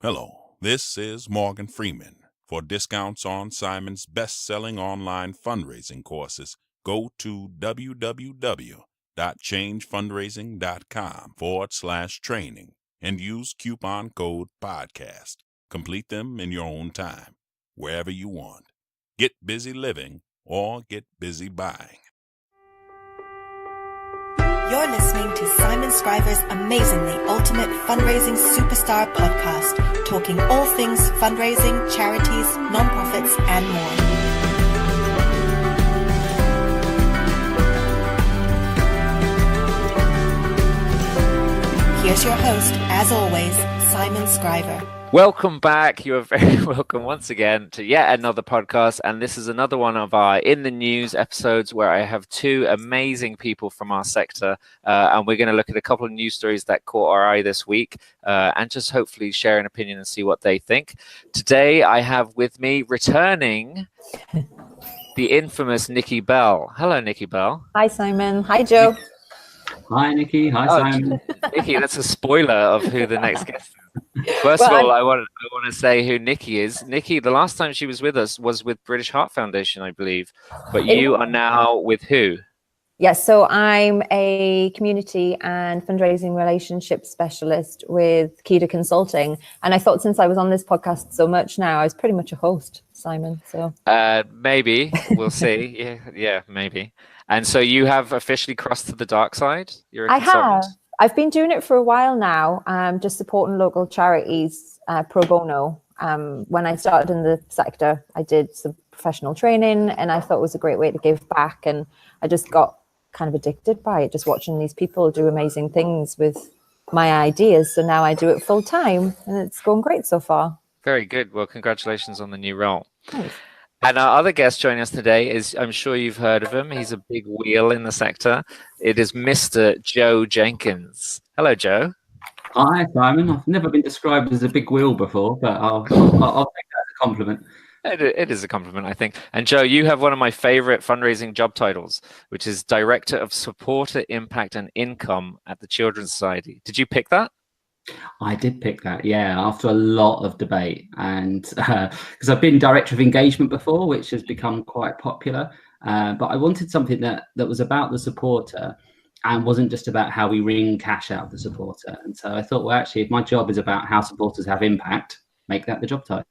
Hello, this is Morgan Freeman. For discounts on Simon's best-selling online fundraising courses, go to www.changefundraising.com/training and use coupon code podcast. Complete them in your own time, wherever you want. Get busy living or get busy buying. You're listening to Simon Scriver's amazingly ultimate fundraising superstar podcast, talking all things fundraising, charities, nonprofits, and more. Here's your host, as always, Simon Scriver. Welcome back. You are very welcome once again to yet another podcast. And this is another one of our In the News episodes where I have two amazing people from our sector. And we're going to look at a couple of news stories that caught our eye this week and just hopefully share an opinion and see what they think. Today, I have with me returning the infamous Nikki Bell. Hello, Nikki Bell. Hi, Simon. Hi, Joe. Hi, Nikki. Hi, Simon. Nikki, that's a spoiler of who the next guest is. First of all, I want to say who Nikki is. Nikki, the last time she was with us was with British Heart Foundation, I believe. But you are now with who? Yes, so I'm a community and fundraising relationship specialist with KEDA Consulting. And I thought since I was on this podcast so much now, I was pretty much a host, Simon. So maybe. We'll see. Yeah, maybe. And so you have officially crossed to the dark side? You're a consultant. have. I've been doing it for a while now, just supporting local charities pro bono. When I started in the sector, I did some professional training and I thought it was a great way to give back. And I just got kind of addicted by it, just watching these people do amazing things with my ideas. So now I do it full time and it's going great so far. Very good. Well, congratulations on the new role. Thanks. And our other guest joining us today is, I'm sure you've heard of him. He's a big wheel in the sector. It is Mr. Joe Jenkins. Hello, Joe. Hi, Simon. I've never been described as a big wheel before, but I'll take that as a compliment. It is a compliment, I think. And Joe, you have one of my favorite fundraising job titles, which is Director of Supporter Impact and Income at the Children's Society. Did you pick that? I did pick that, yeah, after a lot of debate, and because I've been director of engagement before, which has become quite popular, but I wanted something that was about the supporter and wasn't just about how we wring cash out of the supporter. And so I thought, well, actually, if my job is about how supporters have impact, make that the job title.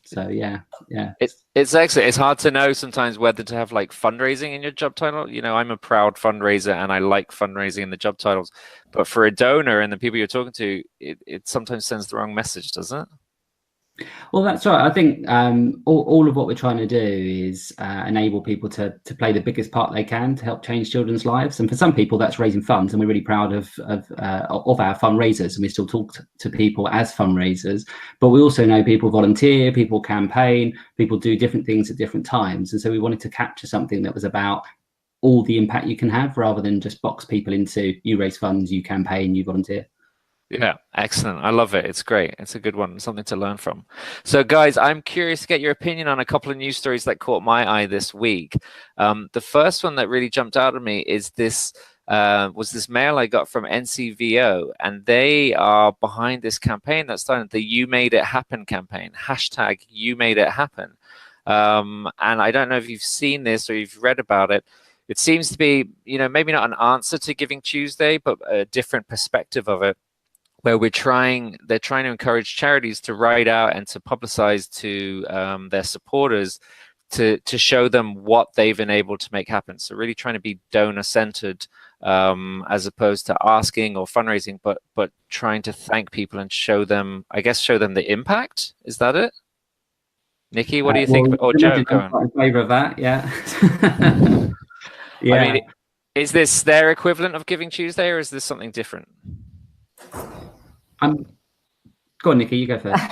So yeah. It's excellent. It's hard to know sometimes whether to have like fundraising in your job title. You know, I'm a proud fundraiser and I like fundraising in the job titles, but for a donor and the people you're talking to, it sometimes sends the wrong message, doesn't it? Well, that's right. I think all of what we're trying to do is enable people to play the biggest part they can to help change children's lives. And for some people, that's raising funds, and we're really proud of our fundraisers. And we still talk to people as fundraisers, but we also know people volunteer, people campaign, people do different things at different times. And so we wanted to capture something that was about all the impact you can have, rather than just box people into you raise funds, you campaign, you volunteer. Yeah, excellent. I love it. It's great. It's a good one, something to learn from. So guys, I'm curious to get your opinion on a couple of news stories that caught my eye this week. The first one that really jumped out at me is this mail I got from NCVO, and they are behind this campaign that started the You Made It Happen campaign, hashtag You Made It Happen. And I don't know if you've seen this or you've read about it. It seems to be, maybe not an answer to Giving Tuesday, but a different perspective of it, where they're trying to encourage charities to write out and to publicize to their supporters to show them what they've enabled to make happen. So really trying to be donor-centered as opposed to asking or fundraising, but trying to thank people and show them the impact. Is that it? Nikki, what do you think? Or Joe, go on. I'm in favor of that, yeah. Yeah. I mean, is this their equivalent of Giving Tuesday, or is this something different? Go on, Nikki, you go first.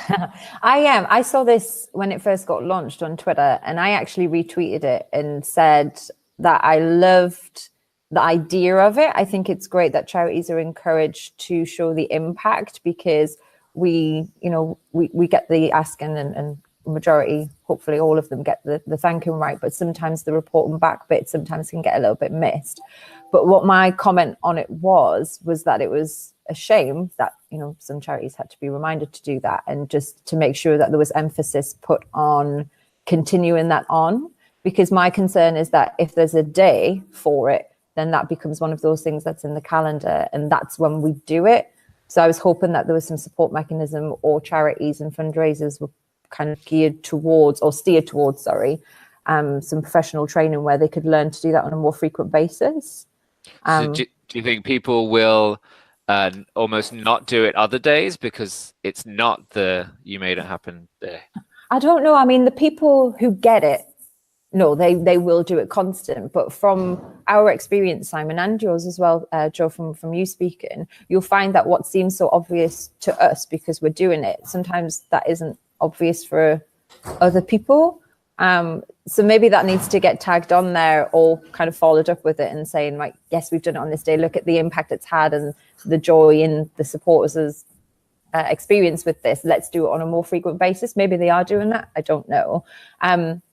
I saw this when it first got launched on Twitter, and I actually retweeted it and said that I loved the idea of it. I think it's great that charities are encouraged to show the impact, because we get the asking and majority hopefully all of them get the thanking right, but sometimes the reporting back bit sometimes can get a little bit missed. But what my comment on it was that it was a shame that, you know, some charities had to be reminded to do that, and just to make sure that there was emphasis put on continuing that on. Because my concern is that if there's a day for it, then that becomes one of those things that's in the calendar, and that's when we do it. So I was hoping that there was some support mechanism, or charities and fundraisers were kind of steered towards some professional training where they could learn to do that on a more frequent basis. So do you think people will almost not do it other days because it's not the You Made It Happen day? I don't know. I mean, the people who get it, no, they will do it constant. But from our experience, Simon, and yours as well, Joe, from you speaking, you'll find that what seems so obvious to us because we're doing it, sometimes that isn't obvious for other people. So maybe that needs to get tagged on there, or kind of followed up with it and saying, like, yes, we've done it on this day. Look at the impact it's had and the joy in the supporters' experience with this. Let's do it on a more frequent basis. Maybe they are doing that. I don't know.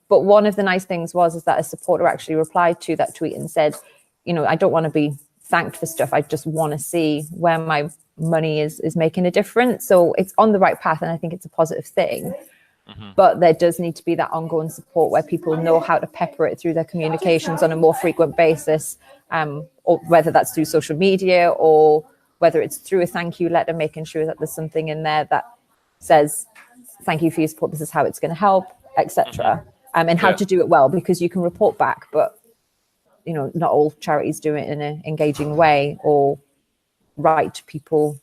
But one of the nice things is that a supporter actually replied to that tweet and said, you know, I don't want to be thanked for stuff. I just want to see where my money is making a difference. So it's on the right path, and I think it's a positive thing. But there does need to be that ongoing support where people know how to pepper it through their communications on a more frequent basis, or whether that's through social media or whether it's through a thank you letter, making sure that there's something in there that says, thank you for your support, this is how it's going to help, etc. And how to do it well, because you can report back, but, you know, not all charities do it in an engaging way or write to people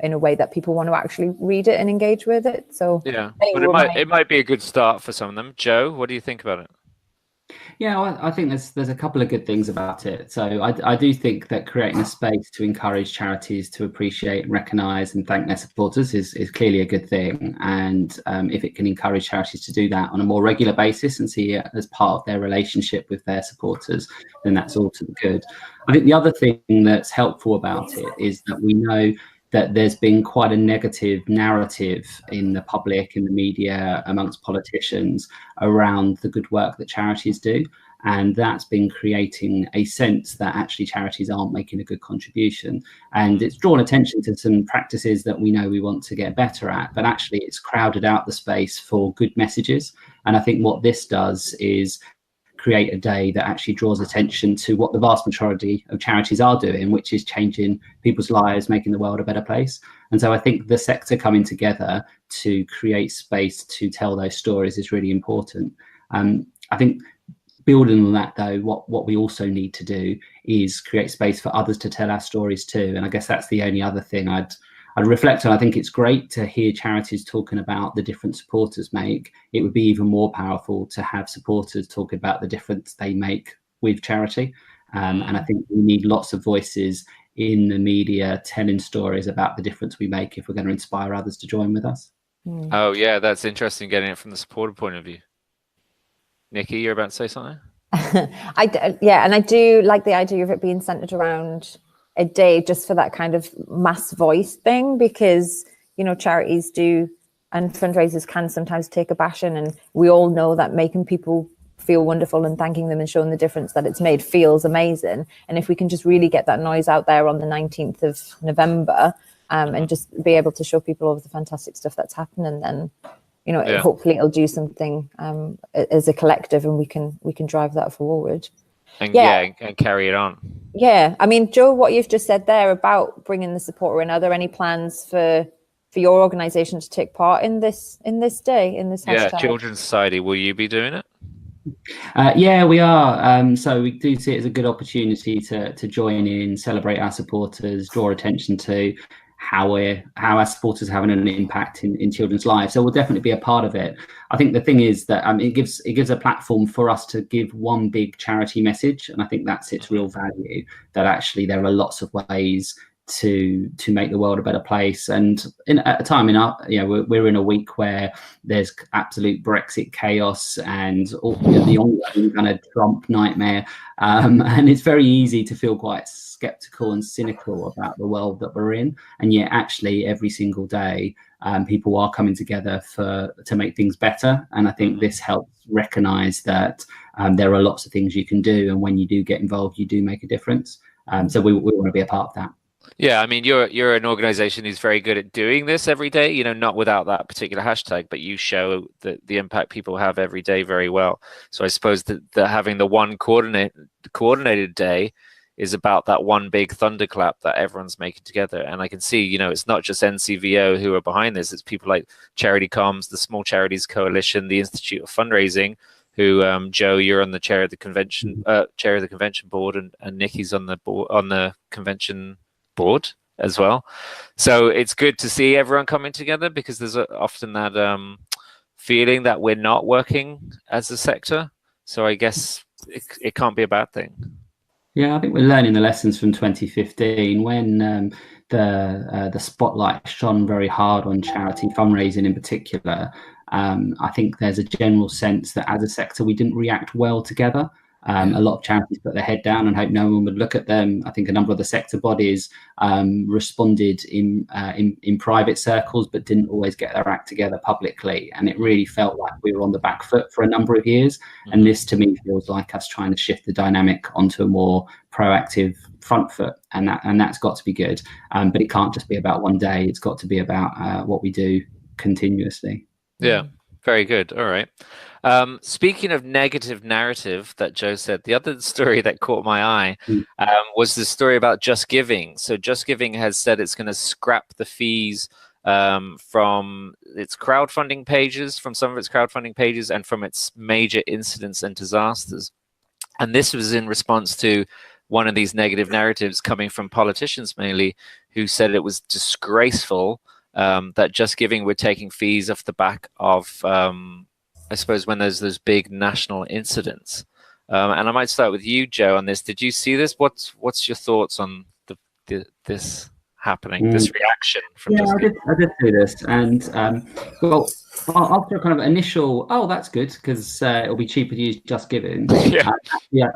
in a way that people want to actually read it and engage with it. So yeah, but it might be a good start for some of them. Joe, what do you think about it? Yeah, well, I think there's a couple of good things about it. So I do think that creating a space to encourage charities to appreciate and recognise and thank their supporters is clearly a good thing. And if it can encourage charities to do that on a more regular basis and see it as part of their relationship with their supporters, then that's all to the good. I think the other thing that's helpful about it is that we know that there's been quite a negative narrative in the public, in the media, amongst politicians around the good work that charities do. And that's been creating a sense that actually charities aren't making a good contribution. And it's drawn attention to some practices that we know we want to get better at, but actually it's crowded out the space for good messages. And I think what this does is create a day that actually draws attention to what the vast majority of charities are doing, which is changing people's lives, making the world a better place. And so I think the sector coming together to create space to tell those stories is really important. I think building on that, though, what we also need to do is create space for others to tell our stories too. And I guess that's the only other thing I'd reflect on. I think it's great to hear charities talking about the difference supporters make. It would be even more powerful to have supporters talking about the difference they make with charity. And I think we need lots of voices in the media telling stories about the difference we make if we're going to inspire others to join with us. Oh, yeah, that's interesting, getting it from the supporter point of view. Nikki, you're about to say something? And I do like the idea of it being centered around a day just for that kind of mass voice thing, because, you know, charities do and fundraisers can sometimes take a bashing, and we all know that making people feel wonderful and thanking them and showing the difference that it's made feels amazing. And if we can just really get that noise out there on the 19th of November and just be able to show people all of the fantastic stuff that's happening, then, you know, hopefully it'll do something as a collective, and we can drive that forward. And and carry it on. Yeah, I mean, Joe, what you've just said there about bringing the supporter in, are there any plans for your organisation to take part in this day, in this hashtag? Yeah, Children's Society, will you be doing it? Yeah, we are. So we do see it as a good opportunity to join in, celebrate our supporters, draw attention to how our supporters are having an impact in children's lives. So we'll definitely be a part of it. I think the thing is that it gives a platform for us to give one big charity message, and I think that's its real value. That actually there are lots of ways to make the world a better place. And at a time we're in a week where there's absolute Brexit chaos and all, the ongoing kind of Trump nightmare, and it's very easy to feel quite skeptical and cynical about the world that we're in. And yet actually every single day people are coming together to make things better. And I think this helps recognize that there are lots of things you can do, and when you do get involved, you do make a difference. So we want to be a part of that. Yeah, I mean, you're an organization who's very good at doing this every day, you know, not without that particular hashtag, but you show the impact people have every day very well. So I suppose that having the one coordinated day is about that one big thunderclap that everyone's making together. And I can see, you know, it's not just NCVO who are behind this, it's people like Charity Comms, the Small Charities Coalition, the Institute of Fundraising, who Joe, you're on the chair of the convention board, and Nikki's on the convention board as well. So it's good to see everyone coming together, because there's often that feeling that we're not working as a sector. So I guess it can't be a bad thing. Yeah, I think we're learning the lessons from 2015 when the spotlight shone very hard on charity fundraising in particular. I think there's a general sense that as a sector we didn't react well together. A lot of charities put their head down and hoped no one would look at them. I think a number of the sector bodies responded in private circles, but didn't always get their act together publicly. And it really felt like we were on the back foot for a number of years. And this, to me, feels like us trying to shift the dynamic onto a more proactive front foot. And that's got to be good. But it can't just be about one day. It's got to be about what we do continuously. Yeah, very good. All right. Speaking of negative narrative that Joe said, the other story that caught my eye was the story about JustGiving. So JustGiving has said it's going to scrap the fees from its crowdfunding pages, from some of its crowdfunding pages, and from its major incidents and disasters. And this was in response to one of these negative narratives coming from politicians mainly, who said it was disgraceful that JustGiving were taking fees off the back of I suppose when there's those big national incidents. And I might start with you, Joe, on this. Did you see this? What's your thoughts on this happening, this reaction from JustGiving? I did see this. And well, after a kind of initial, oh, that's good, because it'll be cheaper to use JustGiving.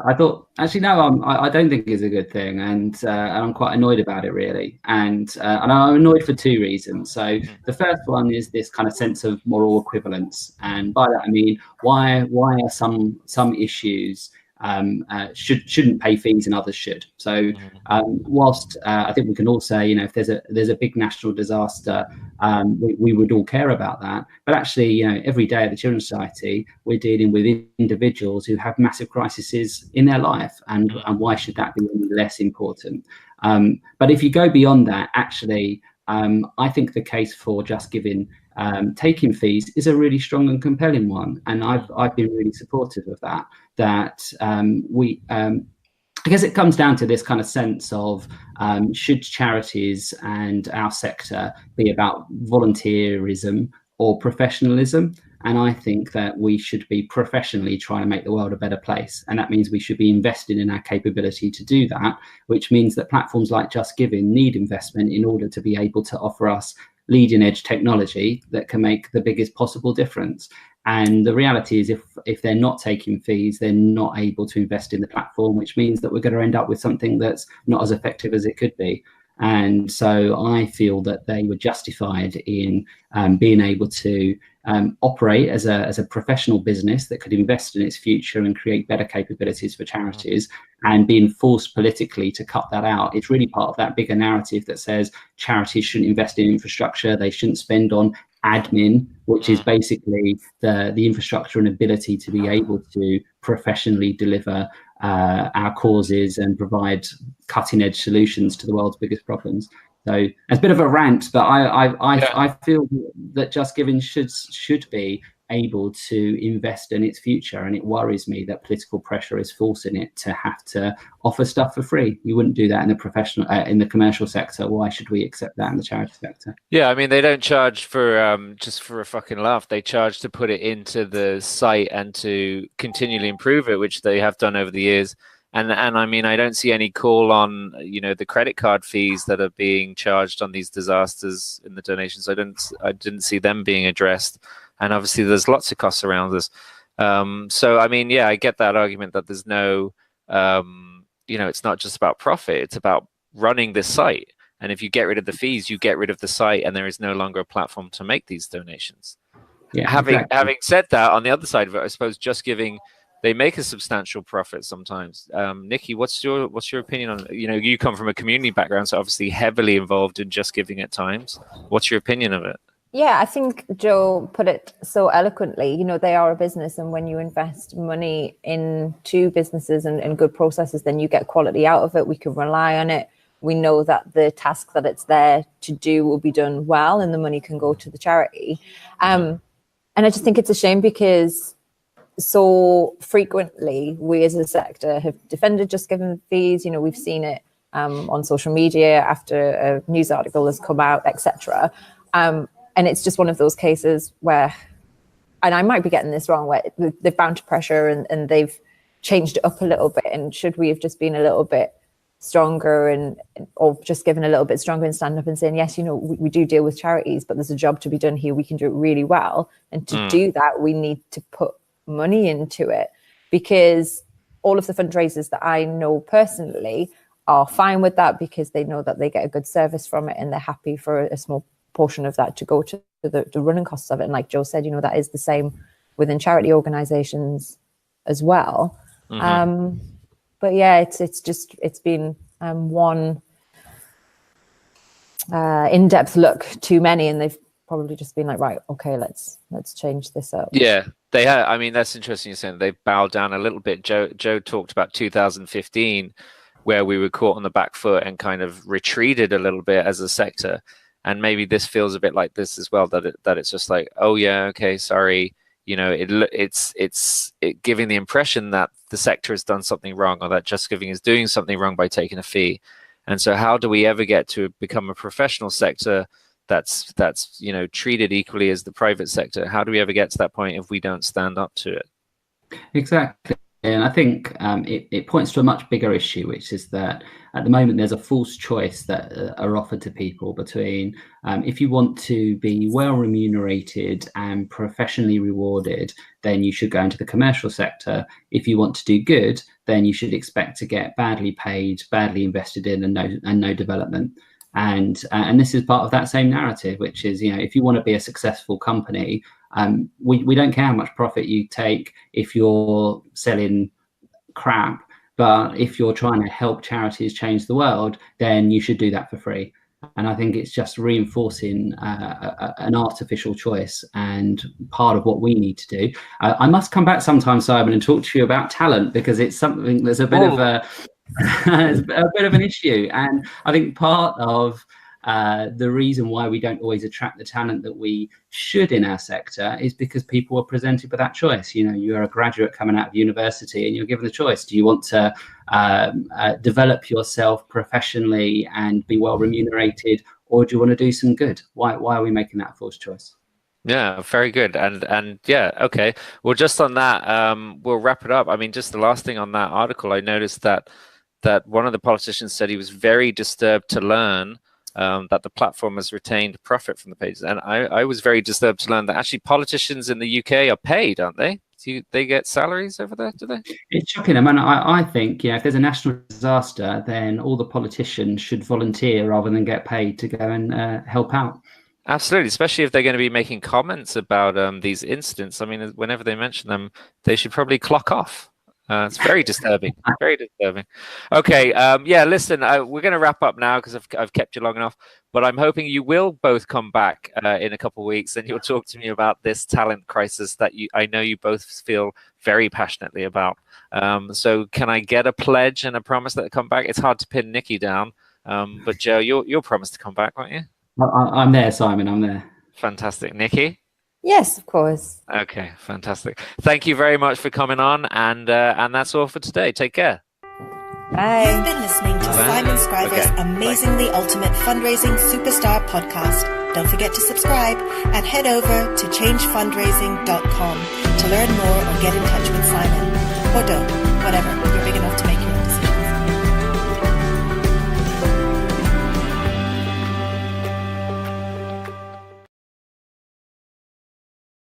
I thought, actually, no, I don't think it's a good thing. And I'm quite annoyed about it, really. And I'm annoyed for two reasons. So the first one is this kind of sense of moral equivalence. And by that, I mean, why are some issues shouldn't pay fees and others should? So whilst I think we can all say, you know, if there's a big national disaster, we would all care about that. But actually, you know, every day at the Children's Society, we're dealing with individuals who have massive crises in their life, and why should that be any less important? But if you go beyond that, actually, I think the case for JustGiving taking fees is a really strong and compelling one, and I've been really supportive of that. I guess it comes down to this kind of sense of should charities and our sector be about volunteerism or professionalism? And I think that we should be professionally trying to make the world a better place. And that means we should be investing in our capability to do that, which means that platforms like JustGiving need investment in order to be able to offer us leading edge technology that can make the biggest possible difference. And the reality is if they're not taking fees, they're not able to invest in the platform, which means that we're going to end up with something that's not as effective as it could be. And so I feel that they were justified in being able to operate as a professional business that could invest in its future and create better capabilities for charities, and being forced politically to cut that out. It's really part of that bigger narrative that says charities shouldn't invest in infrastructure, they shouldn't spend on admin, which is basically the infrastructure and ability to be able to professionally deliver our causes and provide cutting edge solutions to the world's biggest problems. So it's a bit of a rant, but I feel that JustGiving should be able to invest in its future, and it worries me that political pressure is forcing it to have to offer stuff for free. You wouldn't do that in the professional, in the commercial sector. Why should we accept that in the charity sector? Yeah, I mean, they don't charge for just for a fucking laugh. They charge to put it into the site and to continually improve it, which they have done over the years. And I mean, I don't see any call on, the credit card fees that are being charged on these disasters in the donations. I didn't see them being addressed. And obviously there's lots of costs around this. So, I mean, yeah, I get that argument that there's no, it's not just about profit, it's about running this site. And if you get rid of the fees, you get rid of the site, and there is no longer a platform to make these donations. Yeah, having said that, on the other side of it, I suppose JustGiving, they make a substantial profit sometimes. Nikki, what's your opinion on, you come from a community background, so obviously heavily involved in JustGiving at times. What's your opinion of it? Yeah, I think Joe put it so eloquently. They are a business, and when you invest money into businesses and good processes, then you get quality out of it. We can rely on it. We know that the task that it's there to do will be done well, and the money can go to the charity. And I just think it's a shame because so frequently we as a sector have defended JustGiving fees. We've seen it on social media after a news article has come out, etc. And it's just one of those cases where, and I might be getting this wrong, where they've bound to pressure and they've changed it up a little bit. And should we have just been a little bit stronger or just given a little bit stronger and stand up and saying, yes, we do deal with charities, but there's a job to be done here. We can do it really well. And to do that, we need to put money into it, because all of the fundraisers that I know personally are fine with that, because they know that they get a good service from it, and they're happy for a small portion of that to go to the running costs of it. And like Joe said, that is the same within charity organizations as well. But yeah, it's been one in-depth look too many, and they've probably just been like, right, okay, let's change this up. Yeah, they have. I mean, that's interesting you're saying they've bowed down a little bit. Joe talked about 2015, where we were caught on the back foot and kind of retreated a little bit as a sector. And maybe this feels a bit like this as well, that it's just like, oh yeah, okay, sorry. It's giving the impression that the sector has done something wrong, or that JustGiving is doing something wrong by taking a fee. And so how do we ever get to become a professional sector that's treated equally as the private sector? How do we ever get to that point if we don't stand up to it? Exactly. And I think it points to a much bigger issue, which is that at the moment there's a false choice that are offered to people between if you want to be well remunerated and professionally rewarded, then you should go into the commercial sector. If you want to do good, then you should expect to get badly paid, badly invested in, and no development. And this is part of that same narrative, which is, if you want to be a successful company, we don't care how much profit you take if you're selling crap, but if you're trying to help charities change the world, then you should do that for free. And I think it's just reinforcing an artificial choice, and part of what we need to do. I must come back sometime, Simon, and talk to you about talent, because it's something that's a bit of an issue. And I think part of the reason why we don't always attract the talent that we should in our sector is because people are presented with that choice. You're a graduate coming out of university and you're given the choice. Do you want to develop yourself professionally and be well remunerated, or do you want to do some good? Why are we making that false choice? Yeah, very good. And yeah, okay. Well, just on that, we'll wrap it up. I mean, just the last thing on that article, I noticed that one of the politicians said he was very disturbed to learn that the platform has retained profit from the pages. And I was very disturbed to learn that actually politicians in the UK are paid, aren't they? Do they get salaries over there, do they? It's shocking. I mean, I think, if there's a national disaster, then all the politicians should volunteer rather than get paid to go and help out. Absolutely, especially if they're going to be making comments about these incidents. I mean, whenever they mention them, they should probably clock off. It's very disturbing. Very disturbing. Okay. Yeah. Listen, we're going to wrap up now because I've kept you long enough. But I'm hoping you will both come back in a couple of weeks, and you'll talk to me about this talent crisis that I know you both feel very passionately about. So can I get a pledge and a promise that come back? It's hard to pin Nikki down, but Joe, you'll promise to come back, won't you? I'm there, Simon. I'm there. Fantastic, Nikki. Yes, of course. Okay, fantastic. Thank you very much for coming on, and that's all for today. Take care. Bye. You've been listening to Simon Scriver's Amazingly Ultimate Fundraising Superstar podcast. Don't forget to subscribe and head over to changefundraising.com to learn more or get in touch with Simon. Or don't, whatever.